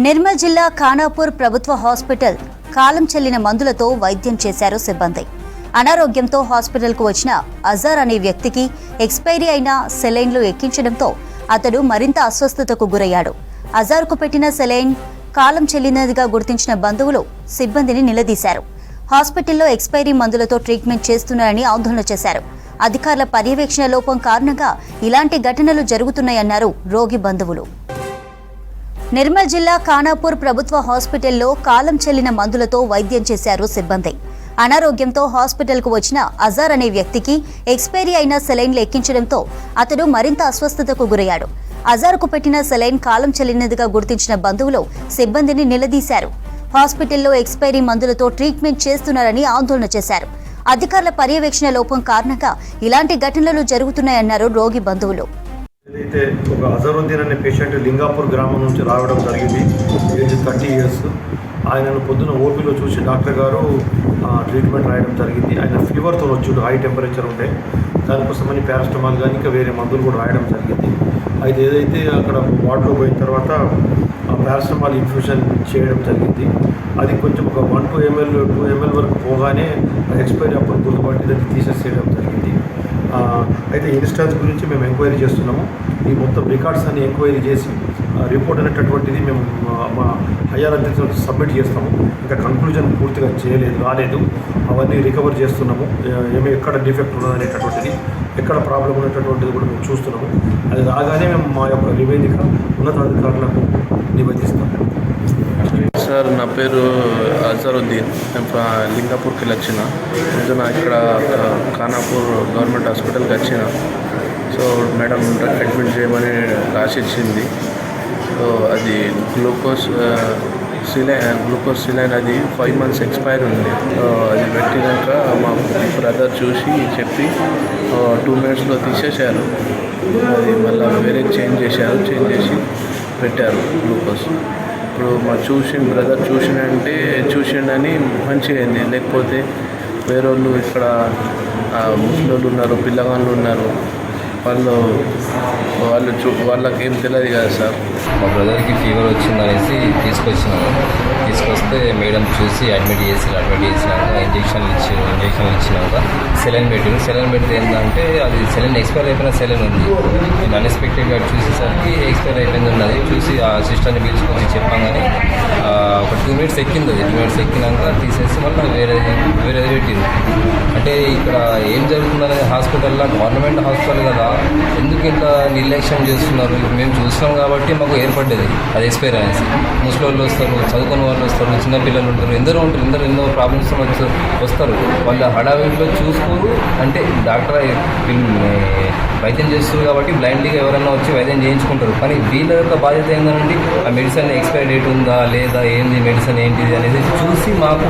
నిర్మల్ జిల్లా ఖానాపూర్ ప్రభుత్వ హాస్పిటల్ కాలం చెల్లిన మందులతో వైద్యం చేశారు సిబ్బంది. అనారోగ్యంతో హాస్పిటల్కు వచ్చిన అజార్ అనే వ్యక్తికి ఎక్స్పైరీ అయిన సెలైన్లు ఎక్కించడంతో అతడు మరింత అస్వస్థతకు గురయ్యాడు. అజార్కు పెట్టిన సెలైన్ కాలం చెల్లినదిగా గుర్తించిన బంధువులు సిబ్బందిని నిలదీశారు. హాస్పిటల్లో ఎక్స్పైరీ మందులతో ట్రీట్మెంట్ చేస్తున్నారని ఆందోళన చేశారు. అధికారుల పర్యవేక్షణ లోపం కారణంగా ఇలాంటి ఘటనలు జరుగుతున్నాయన్నారు రోగి బంధువులు. నిర్మల్ జిల్లా ఖానాపూర్ ప్రభుత్వ హాస్పిటల్లో కాలం చెల్లిన మందులతో వైద్యం చేశారు సిబ్బంది. అనారోగ్యంతో హాస్పిటల్కు వచ్చిన అజార్ అనే వ్యక్తికి ఎక్స్పైరీ అయిన సెలైన్లు ఎక్కించడంతో అతడు మరింత అస్వస్థతకు గురయ్యాడు. అజార్కు పెట్టిన సెలైన్ కాలం చెల్లినదిగా గుర్తించిన బంధువులు సిబ్బందిని నిలదీశారు. హాస్పిటల్లో ఎక్స్పైరీ మందులతో ట్రీట్మెంట్ చేస్తున్నారని ఆందోళన చేశారు. అధికారుల పర్యవేక్షణ లోపం కారణంగా ఇలాంటి ఘటనలు జరుగుతున్నాయన్నారు రోగి బంధువులు. ఏదైతే ఒక అజరుద్దీన్ అనే పేషెంట్ లింగాపూర్ గ్రామం నుంచి రావడం జరిగింది. Age 30 years. ఆయనను పొద్దున ఓపీలో చూసి డాక్టర్ గారు ట్రీట్మెంట్ రాయడం జరిగింది. ఆయన ఫీవర్తో వచ్చాడు, హై టెంపరేచర్ ఉండే, దానికోసమని పారాస్టమాల్ కానీ ఇంకా వేరే మందులు కూడా రాయడం జరిగింది. అయితే ఏదైతే అక్కడ వార్డులో పోయిన తర్వాత పారాస్టమాల్ ఇన్ఫ్యూషన్ చేయడం జరిగింది. అది కొంచెం ఒక 1-2 ml వరకు పోగానే ఎక్స్పైరీ అప్పుడు గుర్తుపట్టి దాన్ని తీసేసేయడం జరిగింది. అయితే ఇన్స్టాన్స్ గురించి మేము ఎంక్వైరీ చేస్తున్నాము. ఈ మొత్తం రికార్డ్స్ అన్ని ఎంక్వైరీ చేసి రిపోర్ట్ అనేటటువంటిది మేము మా హయ్యర్ అథారిటీలకు సబ్మిట్ చేస్తాము. ఇంకా కన్క్లూజన్ పూర్తిగా రాలేదు. అవన్నీ రికవర్ చేస్తున్నాము. ఎక్కడ డిఫెక్ట్ ఉన్నదనేటటువంటిది, ఎక్కడ ప్రాబ్లం ఉన్నటువంటిది కూడా మేము చూస్తున్నాము. అది రాగానే మేము మా యొక్క నివేదిక ఉన్నతాధికారులకు నివేదిస్తాము. సార్, నా పేరు అజరుద్దీన్. నేను లింగాపూర్కి వచ్చిన పొద్దున ఇక్కడ ఖానాపూర్ గవర్నమెంట్ హాస్పిటల్కి వచ్చిన. సో మేడం అడ్మిట్ చేయమని రాసిచ్చింది. సో అది గ్లూకోజ్ సిలైన్ అది 5 months ఎక్స్పైర్ ఉంది. అది పెట్టినాక మా బ్రదర్ చూసి చెప్పి 2 minutesలో తీసేశారు. అది మళ్ళీ వేరే చేంజ్ చేసి పెట్టారు గ్లూకోజ్. ఇప్పుడు మా బ్రదర్ చూసిండని మంచిగా అయింది. లేకపోతే వేరే వాళ్ళు ఇక్కడ ముసలోళ్ళు ఉన్నారు, పిల్లగాళ్ళు ఉన్నారు, వాళ్ళకి ఏం తెలియదు కదా సార్. మా బ్రదర్కి ఫీవర్ వచ్చిందనేసి తీసుకొస్తే మేడం చూసి అడ్మిట్ చేసినాక ఇంజక్షన్ ఇచ్చినాక సెలైన్ పెడితే ఏంటంటే అది సెలైన్ ఎక్స్పైర్ అయిపోయిన సెలైన్ ఉంది. నేను అన్ఎక్స్పెక్టెడ్గా చూసేసరికి ఎక్స్పైర్ అయిపోయింది ఉన్నది. చూసి ఆ సిస్టర్ని పిలుచుకొని చెప్పంగానే ఒక 2 minutes ఎక్కింది. అది 2 minutes ఎక్కినాక తీసేసి మళ్ళీ వేరేది పెట్టింది. అంటే ఇక్కడ ఏం జరుగుతుందనేది హాస్పిటల్లో గవర్నమెంట్ హాస్పిటల్ కదా, ఎందుకు ఇంత నిర్లక్ష్యం చేస్తున్నారు? మేము చూస్తున్నాం కాబట్టి మాకు ఏర్పడ్డది అది ఎక్స్పైర్ అనేసి. ముసలి వాళ్ళు వస్తారు, చదువుకున్న వాళ్ళు వస్తారు, చిన్నపిల్లలు ఉంటారు, ఎన్నో ప్రాబ్లమ్స్ వస్తారు. వాళ్ళ హడావిడిలో చూసుకోరు. అంటే డాక్టర్ వైద్యం చేస్తారు కాబట్టి బ్లైండ్లీగా ఎవరైనా వచ్చి వైద్యం చేయించుకుంటారు. కానీ వీళ్ళ యొక్క బాధ్యత ఏంటంటే ఆ మెడిసిన్ ఎక్స్పైరీ డేట్ ఉందా లేదా, ఏంది మెడిసిన్ ఏంటిది అనేది చూసి మాకు